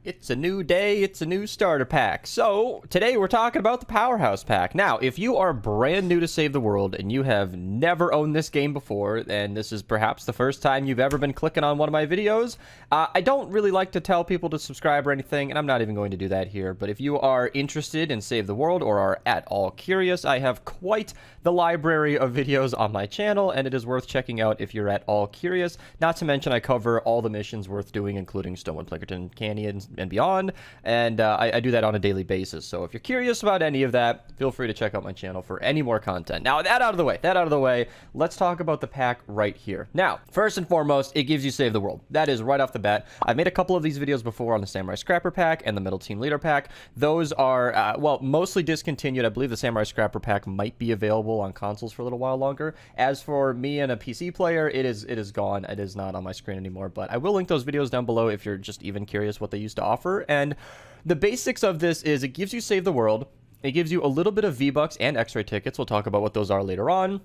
It's a new day, it's a new starter pack. So, today we're talking about the Powerhouse pack. Now, if you are brand new to Save the World and you have never owned this game before, and this is perhaps the first time you've ever been clicking on one of my videos, I don't really like to tell people to subscribe or anything, and I'm not even going to do that here, but if you are interested in Save the World or are at all curious, I have quite the library of videos on my channel, and it is worth checking out if you're at all curious. Not to mention I cover all the missions worth doing, including Stonewood Plinkerton Canyon and beyond, and I do that on a daily basis. So if you're curious about any of that, feel free to check out my channel for any more content. Now, that out of the way, let's talk about the pack right here. Now, first and foremost, it gives you Save the World. That is right off the bat. I've made a couple of these videos before on the Samurai Scrapper pack and the Middle Team Leader pack. Those are, well, mostly discontinued. I believe the Samurai Scrapper pack might be available on consoles for a little while longer. As for me and a PC player, it is gone. It is not on my screen anymore, but I will link those videos down below if you're just even curious what they used to offer. And the basics of this is it gives you Save the World. It gives you a little bit of V-Bucks and X-Ray tickets. We'll talk about what those are later on.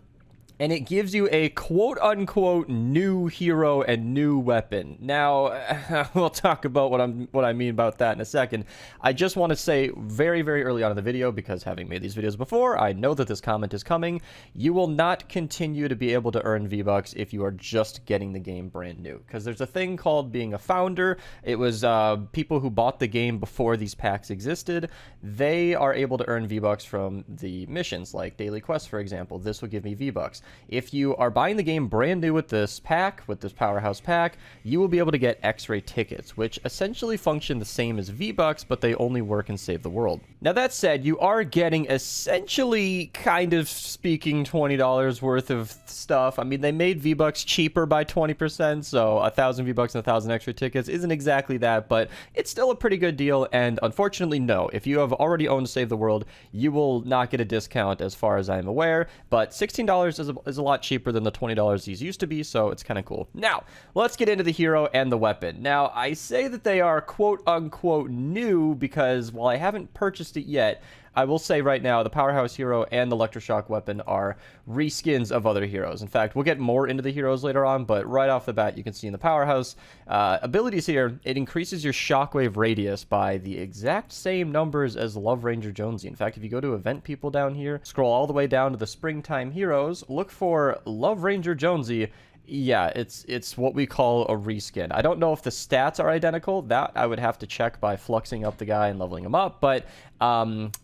And it gives you a quote-unquote new hero and new weapon. Now, we'll talk about what I mean about that in a second. I just want to say very, very early on in the video, because having made these videos before, I know that this comment is coming. You will not continue to be able to earn V-Bucks if you are just getting the game brand new. Because there's a thing called being a founder. It was people who bought the game before these packs existed. They are able to earn V-Bucks from the missions, like daily quests, for example. This will give me V-Bucks. If you are buying the game brand new with this pack, with this Powerhouse pack, you will be able to get X-Ray tickets, which essentially function the same as V-Bucks, but they only work in Save the World. Now, that said, you are getting essentially, kind of speaking, $20 worth of stuff. I mean, they made V-Bucks cheaper by 20%, so 1,000 V-Bucks and 1,000 X-Ray tickets isn't exactly that, but it's still a pretty good deal, and unfortunately, no. If you have already owned Save the World, you will not get a discount as far as I'm aware, but $16 is a lot cheaper than the $20 these used to be, so it's kind of cool. Now, let's get into the hero and the weapon. Now, I say that they are quote-unquote new because while I haven't purchased it yet, I will say right now, the Powerhouse hero and the Electroshock weapon are reskins of other heroes. In fact, we'll get more into the heroes later on, but right off the bat, you can see in the Powerhouse abilities here, it increases your shockwave radius by the exact same numbers as Love Ranger Jonesy. In fact, if you go to event people down here, scroll all the way down to the springtime heroes, look for Love Ranger Jonesy. Yeah, it's what we call a reskin. I don't know if the stats are identical. That I would have to check by fluxing up the guy and leveling him up, but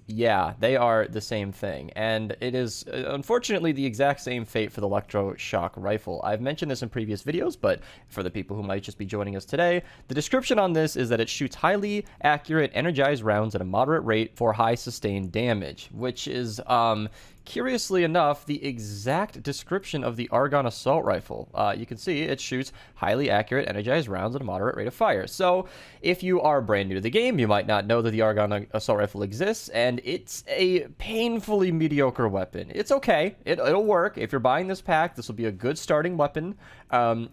yeah, they are the same thing. And it is, unfortunately, the exact same fate for the Electroshock rifle. I've mentioned this in previous videos, but for the people who might just be joining us today, the description on this is that it shoots highly accurate, energized rounds at a moderate rate for high sustained damage, which is, curiously enough, the exact description of the Argon Assault Rifle. You can see it shoots highly accurate, energized rounds at a moderate rate of fire. So, if you are brand new to the game, you might not know that the Argon Assault Rifle exists, and it's a painfully mediocre weapon. It's okay. It'll work. If you're buying this pack, this will be a good starting weapon.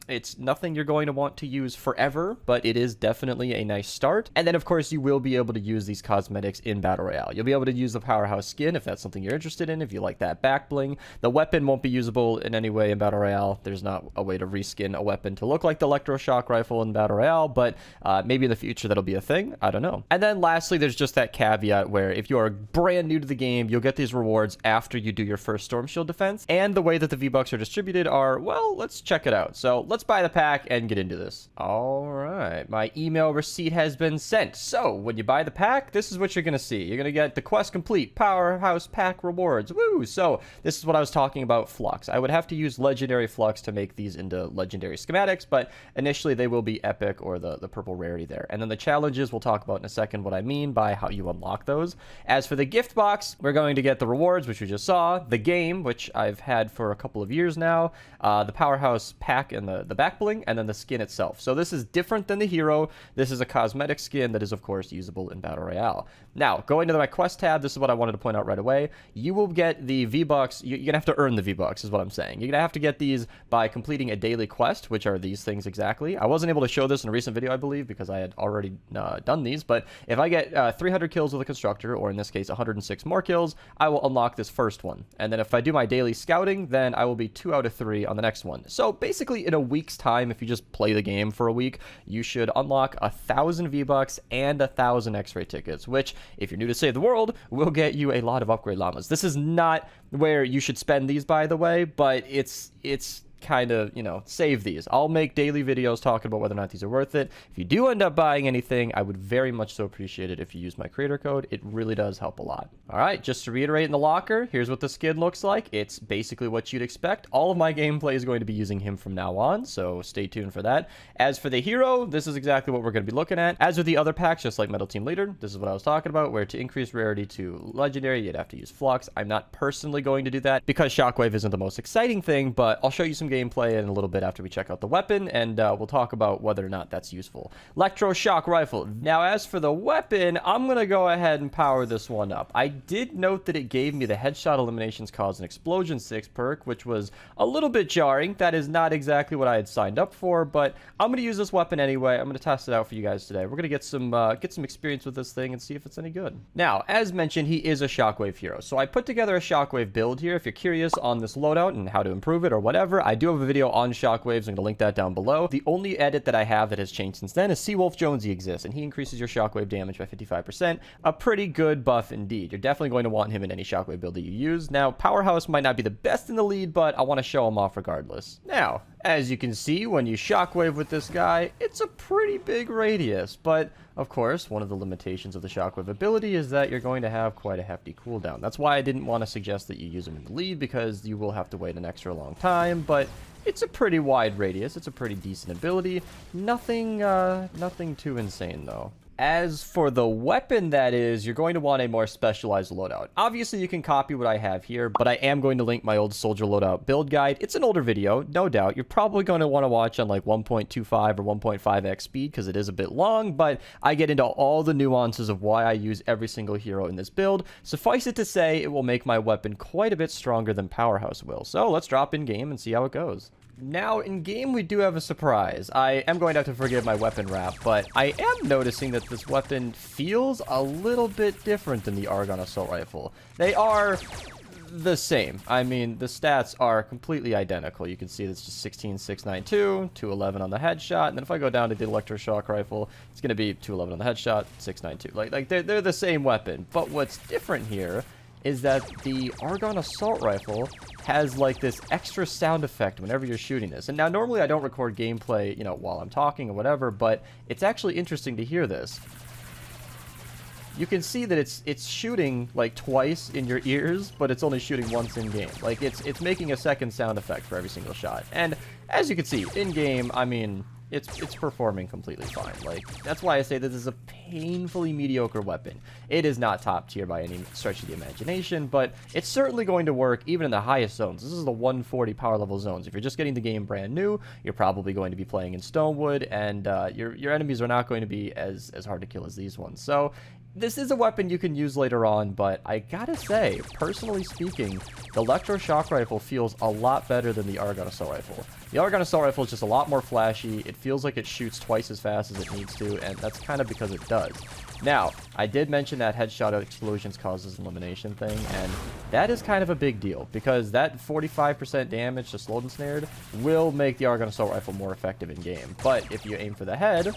It's nothing you're going to want to use forever, but it is definitely a nice start. And then, of course, you will be able to use these cosmetics in Battle Royale. You'll be able to use the Powerhouse skin if that's something you're interested in, if you like that back bling. The weapon won't be usable in any way in Battle Royale. There's not a way to reskin a weapon to look like the Electroshock rifle in Battle Royale, but maybe in the future that'll be a thing. I don't know. And then lastly, there's just that caveat where if you are brand new to the game, you'll get these rewards after you do your first Storm Shield defense. And the way that the V-Bucks are distributed are, well, let's check it out. So let's buy the pack and get into this. All right, my email receipt has been sent. So when you buy the pack, this is what you're going to see. You're going to get the quest complete Powerhouse pack rewards. Woo! So this is what I was talking about, Flux. I would have to use Legendary Flux to make these into Legendary schematics, but initially they will be Epic or the purple rarity there. And then the challenges, we'll talk about in a second what I mean by how you unlock those. As for the gift box, we're going to get the rewards, which we just saw, the game, which I've had for a couple of years now, the Powerhouse pack and the back bling, and then the skin itself. So this is different than the hero. This is a cosmetic skin that is, of course, usable in Battle Royale. Now, going to my quest tab, this is what I wanted to point out right away. You will get get the V-Bucks. You're gonna have to earn the V-Bucks, is what I'm saying. You're gonna have to get these by completing a daily quest, which are these things exactly. I wasn't able to show this in a recent video, I believe, because I had already done these, but if I get 300 kills with a constructor, or in this case 106 more kills, I will unlock this first one. And then if I do my daily scouting, then I will be 2 out of 3 on the next one. So basically in a week's time, if you just play the game for a week, you should unlock 1,000 V-Bucks and 1,000 X-ray tickets, which, if you're new to Save the World, will get you a lot of upgrade llamas. This is not where you should spend these, by the way, but it's kind of, you know, save these. I'll make daily videos talking about whether or not these are worth it. If you do end up buying anything, I would very much so appreciate it if you use my creator code. It really does help a lot. All right, just to reiterate in the locker, here's what the skin looks like. It's basically what you'd expect. All of my gameplay is going to be using him from now on, so stay tuned for that. As for the hero, this is exactly what we're going to be looking at. As with the other packs, just like Metal Team Leader, this is what I was talking about, where to increase rarity to legendary, you'd have to use Flux. I'm not personally going to do that because Shockwave isn't the most exciting thing, but I'll show you some gameplay in a little bit after we check out the weapon, and we'll talk about whether or not that's useful. Electroshock Rifle. Now, as for the weapon, I'm going to go ahead and power this one up. I did note that it gave me the Headshot Eliminations Cause an Explosion 6 perk, which was a little bit jarring. That is not exactly what I had signed up for, but I'm going to use this weapon anyway. I'm going to test it out for you guys today. We're going to get some experience with this thing and see if it's any good. Now, as mentioned, he is a Shockwave hero, so I put together a Shockwave build here. If you're curious on this loadout and how to improve it or whatever, I do have a video on Shockwaves. I'm going to link that down below. The only edit that I have that has changed since then is Seawolf Jonesy exists, and he increases your Shockwave damage by 55%. A pretty good buff indeed. You're definitely going to want him in any Shockwave build that you use. Now, Powerhouse might not be the best in the lead, but I want to show him off regardless. Now, as you can see, when you Shockwave with this guy, it's a pretty big radius, but of course, one of the limitations of the Shockwave ability is that you're going to have quite a hefty cooldown. That's why I didn't want to suggest that you use him in the lead, because you will have to wait an extra long time, but it's a pretty wide radius. It's a pretty decent ability. Nothing too insane, though. As for the weapon, that is, you're going to want a more specialized loadout. Obviously, you can copy what I have here, but I am going to link my old soldier loadout build guide. It's an older video, no doubt. You're probably going to want to watch on like 1.25 or 1.5x speed because it is a bit long, but I get into all the nuances of why I use every single hero in this build. Suffice it to say, it will make my weapon quite a bit stronger than Powerhouse will. So let's drop in game and see how it goes. Now, in game, we do have a surprise. I am going to have to forgive my weapon wrap, but I am noticing that this weapon feels a little bit different than the Argon Assault Rifle. They are the same. I mean, the stats are completely identical. You can see it's just 16,692, 211 on the headshot, and then if I go down to the Electroshock Rifle, it's going to be 211 on the headshot, 692. Like they're the same weapon, but what's different here is that the Argon Assault Rifle has like this extra sound effect whenever you're shooting this. And now normally I don't record gameplay, you know, while I'm talking or whatever, but it's actually interesting to hear this. You can see that it's shooting like twice in your ears, but it's only shooting once in game. Like it's making a second sound effect for every single shot. And as you can see, in game, I mean, it's performing completely fine. Like, that's why I say this is a painfully mediocre weapon. It is not top tier by any stretch of the imagination, but it's certainly going to work even in the highest zones. This is the 140 power level zones. If you're just getting the game brand new, you're probably going to be playing in Stonewood, and your enemies are not going to be as hard to kill as these ones. So this is a weapon you can use later on, but I gotta say, personally speaking, the Electroshock Rifle feels a lot better than the Argon Assault Rifle. The Argon Assault Rifle is just a lot more flashy. It feels like it shoots twice as fast as it needs to, and that's kind of because it does. Now, I did mention that headshot explosions causes elimination thing, and that is kind of a big deal, because that 45% damage to slowed and snared will make the Argon Assault Rifle more effective in game. But if you aim for the head,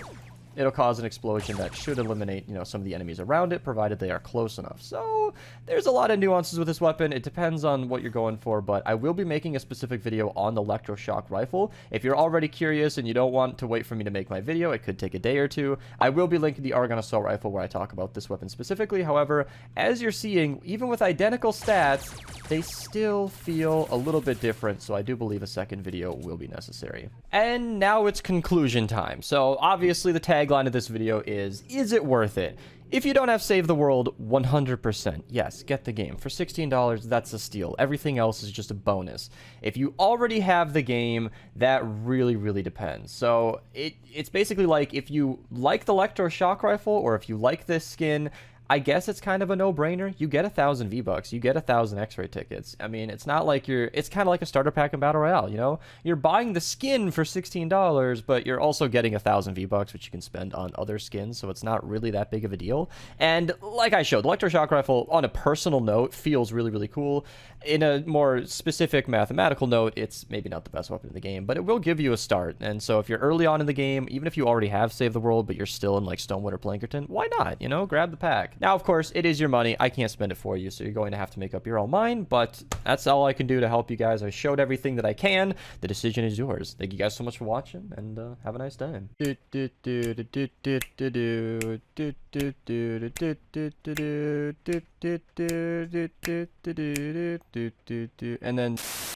it'll cause an explosion that should eliminate, you know, some of the enemies around it, provided they are close enough. So there's a lot of nuances with this weapon. It depends on what you're going for, but I will be making a specific video on the Electroshock Rifle. If you're already curious and you don't want to wait for me to make my video, it could take a day or two. I will be linking the Argon Assault Rifle where I talk about this weapon specifically. However, as you're seeing, even with identical stats, they still feel a little bit different, so I do believe a second video will be necessary. And now it's conclusion time. So obviously the tagline of this video is it worth it? If you don't have Save the World, 100%, yes, get the game. For $16, that's a steal. Everything else is just a bonus. If you already have the game, that really, really depends. So it's basically like if you like the Electroshock Rifle, or if you like this skin, I guess it's kind of a no-brainer. You get 1,000 V-Bucks, you get 1,000 X-ray tickets. I mean, it's not like it's kind of like a starter pack in Battle Royale, you know? You're buying the skin for $16, but you're also getting 1,000 V-Bucks, which you can spend on other skins, so it's not really that big of a deal. And like I showed, the electroshock rifle, on a personal note, feels really, really cool. In a more specific mathematical note, it's maybe not the best weapon in the game, but it will give you a start. And so if you're early on in the game, even if you already have saved the world, but you're still in like Stonewood or Plankerton, why not? You know, grab the pack. Now, of course, it is your money. I can't spend it for you, so you're going to have to make up your own mind, but that's all I can do to help you guys. I showed everything that I can. The decision is yours. Thank you guys so much for watching, and have a nice day. And then